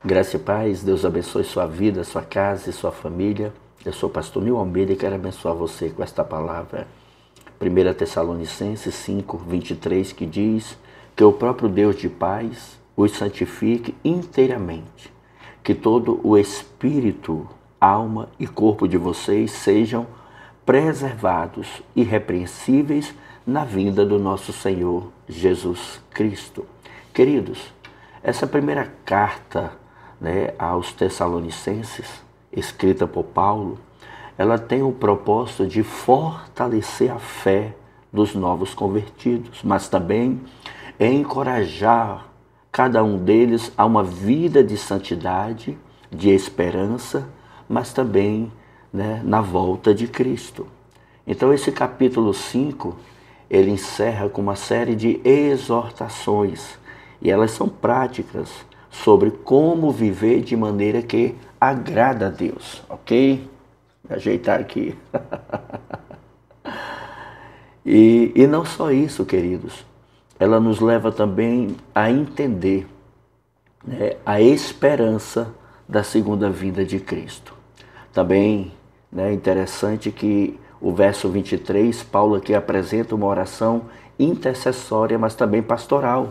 Graça e paz, Deus abençoe sua vida, sua casa e sua família. Eu sou o pastor Nil Almeida e quero abençoar você com esta palavra. 1 Tessalonicenses 5, 23, que diz que o próprio Deus de paz os santifique inteiramente, que todo o espírito, alma e corpo de vocês sejam preservados, irrepreensíveis na vinda do nosso Senhor Jesus Cristo. Queridos, essa primeira carta, aos Tessalonicenses, escrita por Paulo, ela tem o propósito de fortalecer a fé dos novos convertidos, mas também encorajar cada um deles a uma vida de santidade, de esperança, mas também na volta de Cristo. Então esse capítulo 5, ele encerra com uma série de exortações, e elas são práticas, sobre como viver de maneira que agrada a Deus, ok? Vou ajeitar aqui. E não só isso, queridos. Ela nos leva também a entender a esperança da segunda vinda de Cristo. Também é interessante que o verso 23, Paulo aqui apresenta uma oração intercessória, mas também pastoral.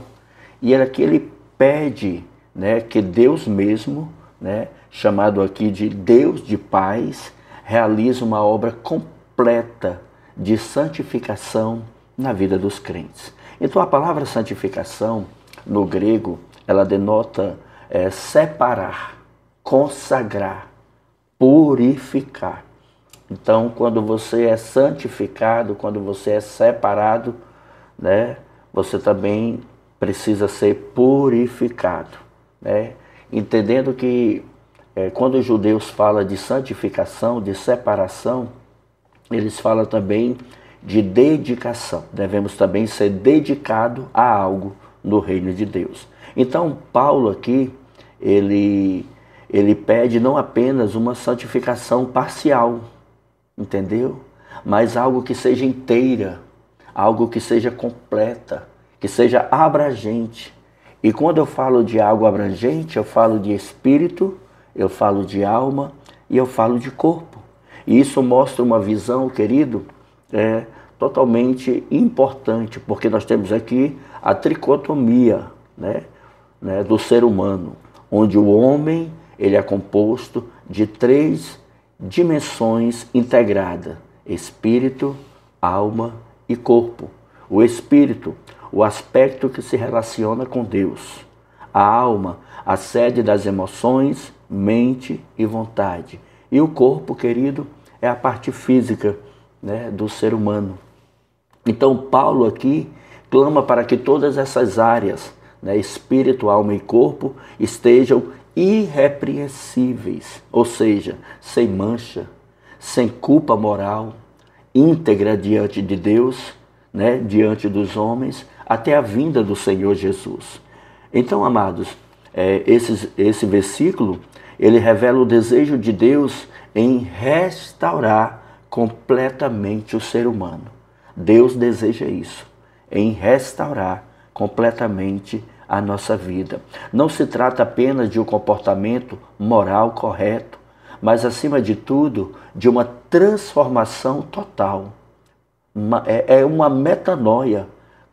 E aqui ele pede que Deus mesmo, chamado aqui de Deus de paz, realize uma obra completa de santificação na vida dos crentes. Então a palavra santificação, no grego, ela denota separar, consagrar, purificar. Então quando você é santificado, quando você é separado, você também precisa ser purificado. Entendendo que quando os judeus falam de santificação, de separação, eles falam também de dedicação. Devemos também ser dedicados a algo no reino de Deus. Então Paulo aqui, ele pede não apenas uma santificação parcial, entendeu? Mas algo que seja inteira, algo que seja completa, que seja abrangente. E quando eu falo de algo abrangente, eu falo de espírito, eu falo de alma e eu falo de corpo. E isso mostra uma visão, querido, totalmente importante, porque nós temos aqui a tricotomia do ser humano, onde o homem ele é composto de 3 dimensões integradas: espírito, alma e corpo. O espírito, o aspecto que se relaciona com Deus. A alma, a sede das emoções, mente e vontade. E o corpo, querido, é a parte física do ser humano. Então Paulo aqui clama para que todas essas áreas, espírito, alma e corpo, estejam irrepreensíveis, ou seja, sem mancha, sem culpa moral, íntegra diante de Deus, diante dos homens, até a vinda do Senhor Jesus. Então, amados, esse versículo, ele revela o desejo de Deus em restaurar completamente o ser humano. Deus deseja isso, em restaurar completamente a nossa vida. Não se trata apenas de um comportamento moral correto, mas, acima de tudo, de uma transformação total. É uma metanoia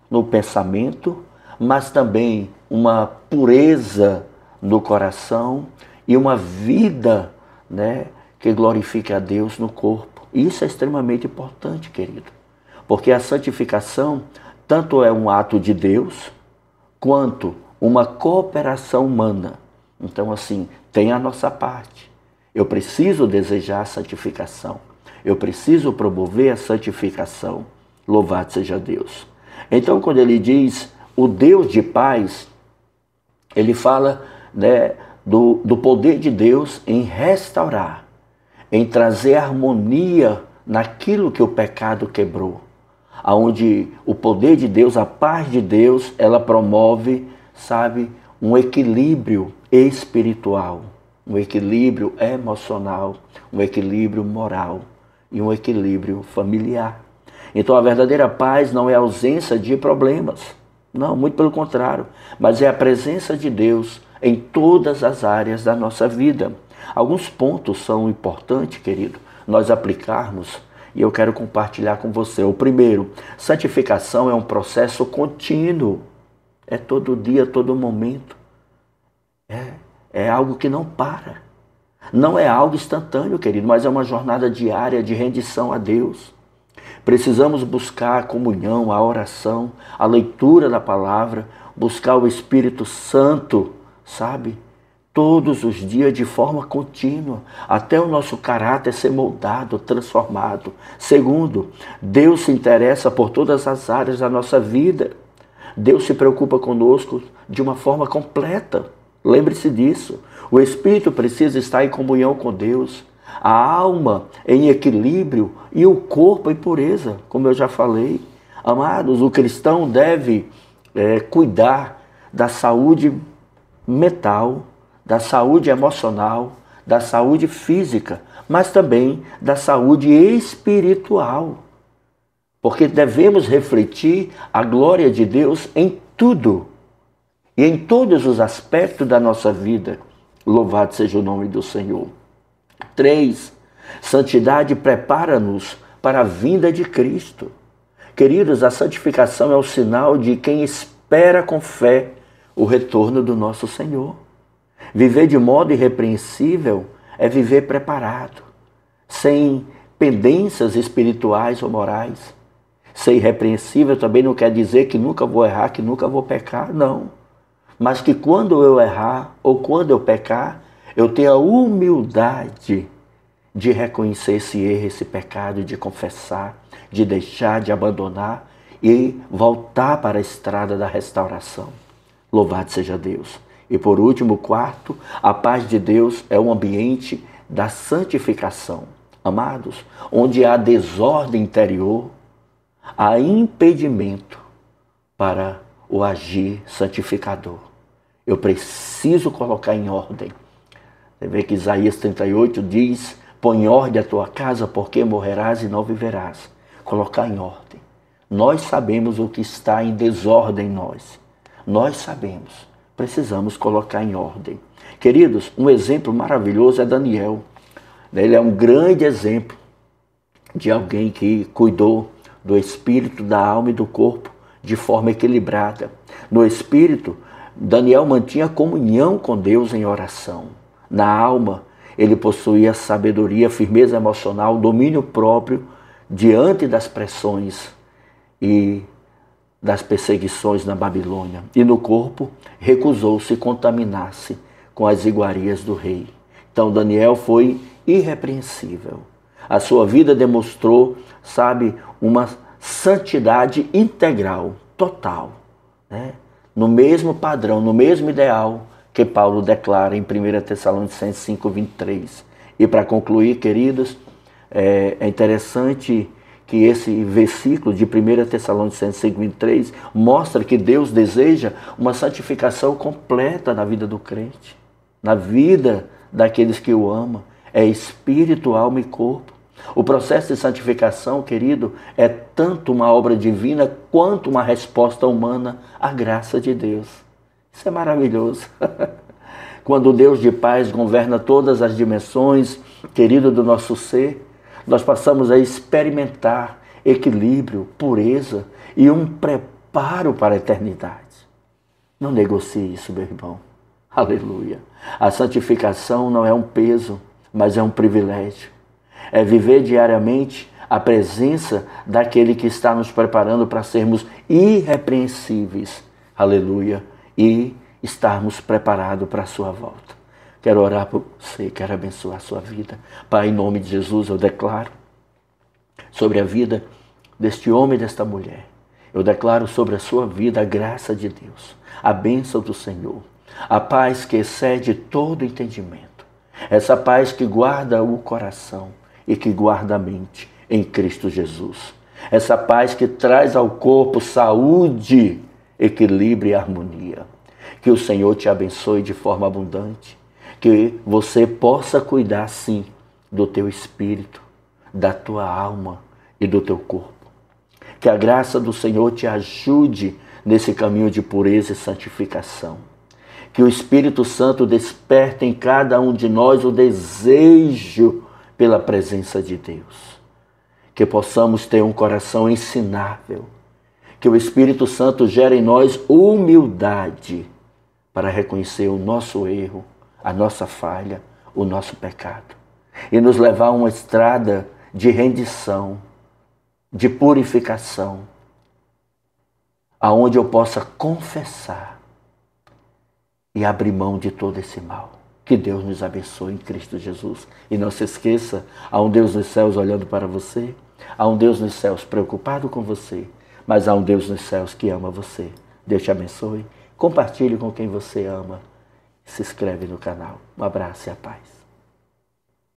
no pensamento, mas também uma pureza no coração e uma vida que glorifique a Deus no corpo. Isso é extremamente importante, querido, porque a santificação tanto é um ato de Deus, quanto uma cooperação humana. Então, assim, tem a nossa parte. Eu preciso desejar a santificação. Eu preciso promover a santificação. Louvado seja Deus. Então, quando ele diz o Deus de paz, ele fala do poder de Deus em restaurar, em trazer harmonia naquilo que o pecado quebrou. Onde o poder de Deus, a paz de Deus, ela promove, um equilíbrio espiritual, um equilíbrio emocional, um equilíbrio moral e um equilíbrio familiar. Então a verdadeira paz não é a ausência de problemas, não, muito pelo contrário, mas é a presença de Deus em todas as áreas da nossa vida. Alguns pontos são importantes, querido, nós aplicarmos, e eu quero compartilhar com você. O primeiro, santificação é um processo contínuo. É todo dia, todo momento. É algo que não para. Não é algo instantâneo, querido, mas é uma jornada diária de rendição a Deus. Precisamos buscar a comunhão, a oração, a leitura da palavra, buscar o Espírito Santo, sabe? Todos os dias de forma contínua, até o nosso caráter ser moldado, transformado. Segundo, Deus se interessa por todas as áreas da nossa vida. Deus se preocupa conosco de uma forma completa. Lembre-se disso. O espírito precisa estar em comunhão com Deus, a alma em equilíbrio e o corpo em pureza, como eu já falei. Amados, o cristão deve cuidar da saúde mental, da saúde emocional, da saúde física, mas também da saúde espiritual. Porque devemos refletir a glória de Deus em tudo e em todos os aspectos da nossa vida. Louvado seja o nome do Senhor. 3. Santidade prepara-nos para a vinda de Cristo. Queridos, a santificação é o sinal de quem espera com fé o retorno do nosso Senhor. Viver de modo irrepreensível é viver preparado, sem pendências espirituais ou morais. Ser irrepreensível também não quer dizer que nunca vou errar, que nunca vou pecar, não. Mas que quando eu errar ou quando eu pecar, eu tenho a humildade de reconhecer esse erro, esse pecado, de confessar, de deixar, de abandonar e voltar para a estrada da restauração. Louvado seja Deus. E por último, 4, a paz de Deus é um ambiente da santificação. Amados, onde há desordem interior, há impedimento para o agir santificador. Eu preciso colocar em ordem. Você vê que Isaías 38 diz: põe em ordem a tua casa, porque morrerás e não viverás. Colocar em ordem. Nós sabemos o que está em desordem em nós. Nós sabemos. Precisamos colocar em ordem. Queridos, um exemplo maravilhoso é Daniel. Ele é um grande exemplo de alguém que cuidou do espírito, da alma e do corpo de forma equilibrada. No espírito, Daniel mantinha comunhão com Deus em oração. Na alma, ele possuía sabedoria, firmeza emocional, domínio próprio diante das pressões e das perseguições na Babilônia. E no corpo, recusou-se contaminar-se com as iguarias do rei. Então Daniel foi irrepreensível. A sua vida demonstrou, uma santidade integral, total, né? No mesmo padrão, no mesmo ideal que Paulo declara em 1 Tessalonicenses 5:23. E para concluir, queridos, é interessante que esse versículo de 1 Tessalonicenses 5:23 mostra que Deus deseja uma santificação completa na vida do crente, na vida daqueles que o amam. É espírito, alma e corpo. O processo de santificação, querido, é tanto uma obra divina quanto uma resposta humana à graça de Deus. Isso é maravilhoso. Quando o Deus de paz governa todas as dimensões, querido, do nosso ser, nós passamos a experimentar equilíbrio, pureza e um preparo para a eternidade. Não negocie isso, meu irmão. Aleluia. A santificação não é um peso, mas é um privilégio. É viver diariamente a presença daquele que está nos preparando para sermos irrepreensíveis. Aleluia. E estarmos preparados para a sua volta. Quero orar por você, quero abençoar a sua vida. Pai, em nome de Jesus, eu declaro sobre a vida deste homem e desta mulher. Eu declaro sobre a sua vida a graça de Deus, a bênção do Senhor, a paz que excede todo entendimento. Essa paz que guarda o coração e que guarda a mente em Cristo Jesus. Essa paz que traz ao corpo saúde, equilíbrio e harmonia. Que o Senhor te abençoe de forma abundante. Que você possa cuidar, sim, do teu espírito, da tua alma e do teu corpo. Que a graça do Senhor te ajude nesse caminho de pureza e santificação. Que o Espírito Santo desperte em cada um de nós o desejo pela presença de Deus. Que possamos ter um coração ensinável. Que o Espírito Santo gere em nós humildade para reconhecer o nosso erro, a nossa falha, o nosso pecado. E nos levar a uma estrada de rendição, de purificação, aonde eu possa confessar e abrir mão de todo esse mal. Que Deus nos abençoe em Cristo Jesus. E não se esqueça, há um Deus nos céus olhando para você, há um Deus nos céus preocupado com você, mas há um Deus nos céus que ama você. Deus te abençoe. Compartilhe com quem você ama. Se inscreve no canal. Um abraço e a paz.